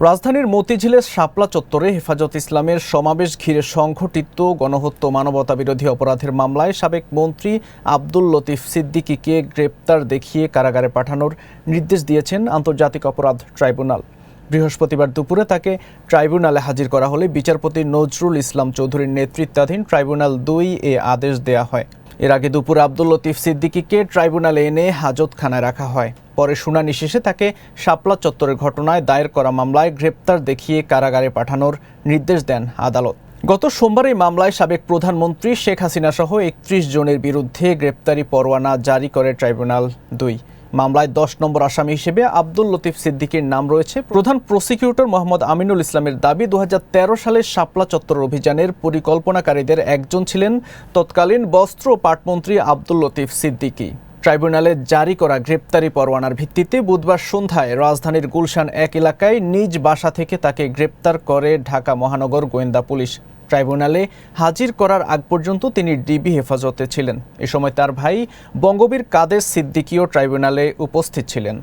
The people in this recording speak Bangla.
রাজধানীর মতিঝিলের শাপলা চত্বরে হেফাজত ইসলামের সমাবেশ ঘিরে সংঘটিত গণহত্যা মানবতাবিরোধী অপরাধের মামলায় সাবেক মন্ত্রী আব্দুল লতিফ সিদ্দিকীকে গ্রেপ্তার দেখিয়ে কারাগারে পাঠানোর নির্দেশ দিয়েছেন আন্তর্জাতিক অপরাধ ট্রাইব্যুনাল। বৃহস্পতিবার দুপুরে তাকে ট্রাইব্যুনালে হাজির করা হলে বিচারপতি নজরুল ইসলাম চৌধুরীর নেতৃত্বাধীন ট্রাইব্যুনাল 2 আদেশ দেয়া হয়। এর আগে দুপুরে আব্দুল লতিফ সিদ্দিকীকে ট্রাইব্যুনালে এনে হাজতখানায় রাখা হয়। পরে শুনানি শেষে তাকে শাপলা চত্বরের ঘটনায় দায়ের করা মামলায় গ্রেপ্তার দেখিয়ে কারাগারে পাঠানোর নির্দেশ দেন আদালত। গত সোমবার এই মামলায় সাবেক প্রধানমন্ত্রী শেখ হাসিনা সহ 31 জনের বিরুদ্ধে গ্রেপ্তারি পরোয়ানা জারি করে ট্রাইব্যুনাল 2। মামলায় 10 নম্বর আসামি হিসেবে আব্দুল লতিফ সিদ্দিকীর নাম রয়েছে। প্রধান প্রসিকিউটর মোহাম্মদ আমিনুল ইসলামের দাবি, 2013 সালে শাপলা চত্বর অভিযানের পরিকল্পনাকারীদের একজন ছিলেন তৎকালীন বস্ত্র ও পাটমন্ত্রী আব্দুল লতিফ সিদ্দিকী। ট্রাইব্যুনালে জারি করা গ্রেপ্তারি পরোয়ানার ভিত্তিতে বুধবার সন্ধ্যায় রাজধানীর গুলশান 1 এলাকায় নিজ বাসা থেকে তাকে গ্রেপ্তার করে ঢাকা মহানগর গোয়েন্দা পুলিশ। ট্রাইব্যুনালে হাজির করার আগ পর্যন্ত তিনি ডিবি হেফাজতে ছিলেন। এ সময় তার ভাই বঙ্গবীর কাদের সিদ্দিকীও ট্রাইব্যুনালে উপস্থিত ছিলেন।